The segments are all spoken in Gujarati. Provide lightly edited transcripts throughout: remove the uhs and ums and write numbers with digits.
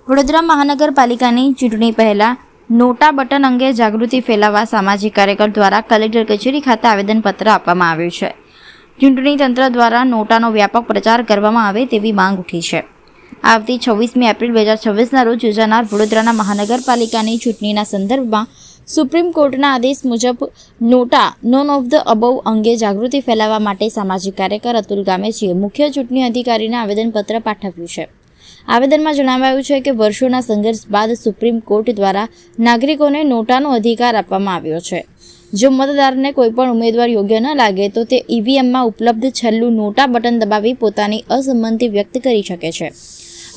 વડોદરા મહાનગરપાલિકાની ચૂંટણી પહેલા નોટા બટન અંગે જાગૃતિ ફેલાવવા સામાજિક કાર્યકર દ્વારા કલેક્ટર કચેરી ખાતે આવેદનપત્ર આપવામાં આવ્યું છે. ચૂંટણી તંત્ર દ્વારા નોટાનો વ્યાપક પ્રચાર કરવામાં આવે તેવી માંગ ઉઠી છે. આવતી 26મી એપ્રિલ 2026ના રોજ યોજાનાર વડોદરાના મહાનગરપાલિકાની ચૂંટણીના સંદર્ભમાં સુપ્રીમ કોર્ટના આદેશ મુજબ નોટા નોન ઓફ ધ અબવ અંગે જાગૃતિ ફેલાવવા માટે સામાજિક કાર્યકર અતુલ ગામેચીએ મુખ્ય ચૂંટણી અધિકારીને આવેદનપત્ર પાઠવ્યું છે. આવેદનમાં જણાવાયું છે કે વર્ષોના સંઘર્ષ બાદ સુપ્રીમ કોર્ટ દ્વારા નાગરિકોને નોટાનો અધિકાર આપવામાં આવ્યો છે. જો મતદારને કોઈપણ ઉમેદવાર યોગ્ય ન લાગે તો તે ઈવીએમમાં ઉપલબ્ધ છેલ્લું નોટા બટન દબાવી પોતાની અસંમતિ વ્યક્ત કરી શકે છે.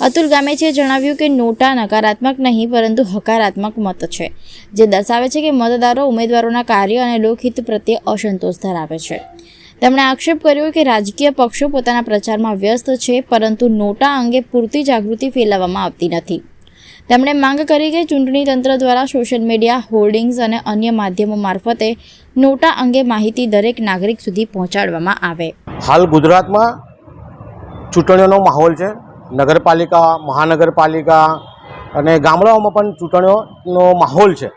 અતુલ ગામેચીએ જણાવ્યું કે નોટા નકારાત્મક નહીં પરંતુ હકારાત્મક મત છે, જે દર્શાવે છે કે મતદારો ઉમેદવારોના કાર્ય અને લોકહિત પ્રત્યે અસંતોષ ધરાવે છે. તેમણે આક્ષેપ કર્યો કે રાજકીય પક્ષો પોતાના પ્રચારમાં વ્યસ્ત છે, પરંતુ નોટા અંગે પૂરતી જાગૃતિ ફેલાવવામાં આવતી નથી. તેમણે માંગ કરી કે ચૂંટણી તંત્ર દ્વારા સોશિયલ મીડિયા, હોર્ડિંગ્સ અને અન્ય માધ્યમો મારફતે નોટા અંગે માહિતી દરેક નાગરિક સુધી પહોંચાડવામાં આવે. હાલ ગુજરાતમાં ચૂંટણીઓનો માહોલ છે. નગરપાલિકા, મહાનગરપાલિકા અને ગામડાઓમાં પણ ચૂંટણીઓનો માહોલ છે.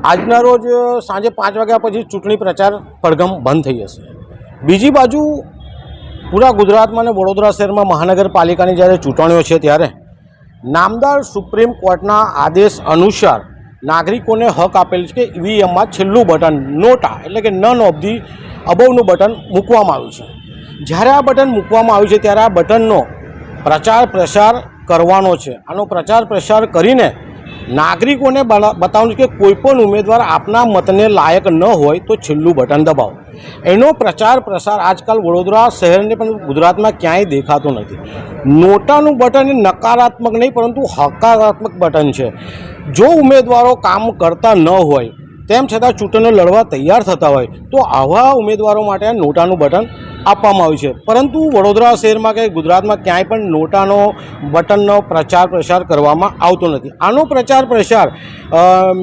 આજના રોજ સાંજે 5 વાગ્યા પછી ચૂંટણી પ્રચાર પડઘમ બંધ થઈ જશે. બીજી બાજુ પૂરા ગુજરાતમાં અને વડોદરા શહેરમાં મહાનગરપાલિકાની જ્યારે ચૂંટણીઓ છે ત્યારે નામદાર સુપ્રીમ કોર્ટના આદેશ અનુસાર નાગરિકોને હક આપેલ છે કે ઈવીએમમાં છેલ્લું બટન નોટા એટલે કે નન ઓફ ધી અબવનું બટન મૂકવામાં આવ્યું છે. જ્યારે આ બટન મૂકવામાં આવ્યું છે ત્યારે આ બટનનો પ્રચાર પ્રસાર કરવાનો છે. આનો પ્રચાર પ્રસાર કરીને નાગરિકોને બતાવવાનું છે કે કોઈપણ ઉમેદવાર આપના મતને લાયક ન હોય તો છેલ્લું બટન દબાવો. એનો પ્રચાર પ્રસાર આજકાલ વડોદરા શહેરને પણ ગુજરાતમાં ક્યાંય દેખાતો નથી. નોટાનું બટન એ નકારાત્મક નહીં પરંતુ હકારાત્મક બટન છે. જો ઉમેદવારો કામ કરતા ન હોય તેમ છતાં ચૂંટણીઓ લડવા તૈયાર થતા હોય તો આવા ઉમેદવારો માટે નોટાનું બટન આપવામાં આવ્યું છે. પરંતુ વડોદરા શહેરમાં કે ગુજરાતમાં ક્યાંય પણ નોટાનો બટનનો પ્રચાર પ્રસાર કરવામાં આવતો નથી. આનો પ્રચાર પ્રસાર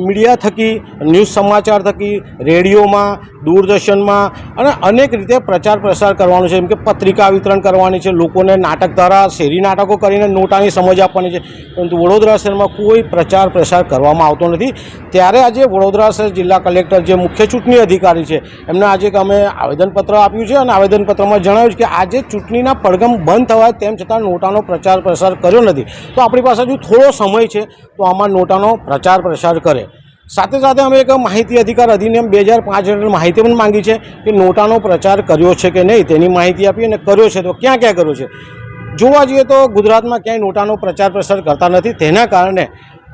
મીડિયા થકી, ન્યૂઝ સમાચાર થકી, રેડિયોમાં, દૂરદર્શનમાં અને અનેક રીતે પ્રચાર પ્રસાર કરવાનો છે. જેમ કે પત્રિકા વિતરણ કરવાની છે, લોકોને નાટક દ્વારા શેરી નાટકો કરીને નોટાની સમજ આપવાની છે. પરંતુ વડોદરા શહેરમાં કોઈ પ્રચાર પ્રસાર કરવામાં આવતો નથી. ત્યારે આજે વડોદરા શહેર જિલ્લા કલેક્ટર જે મુખ્ય ચૂંટણી અધિકારી છે એમને આજે અમે આવેદનપત્ર આપ્યું છે અને આવેદનપત્રમાં જણાવ્યું છે કે આજે ચૂંટણીના પડઘમ બંધ થવાય તેમ છતાં નોટાનો પ્રચાર પ્રસાર કર્યો નથી. તો આપણી પાસે હજુ થોડો સમય છે તો આમાં નોટાનો પ્રચાર પ્રસાર કરે. સાથે સાથે અમે એક માહિતી અધિકાર અધિનિયમ 2005 હેઠળ માહિતી પણ માંગી છે કે નોટાનો પ્રચાર કર્યો છે કે નહીં તેની માહિતી આપી અને કર્યો છે તો ક્યાં ક્યાં કર્યો છે. જોવા જઈએ તો ગુજરાતમાં ક્યાંય નોટાનો પ્રચાર પ્રસાર કરતા નથી. તેના કારણે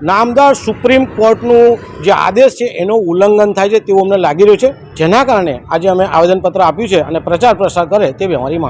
નામદાર સુપ્રીમ કોર્ટનું જે આદેશ છે એનું ઉલ્લંઘન થાય છે તેવું અમને લાગી રહ્યું છે. જેના કારણે આજે અમે આવેદનપત્ર આપ્યું છે અને પ્રચાર પ્રસાર કરે તેવી અમારી માંગ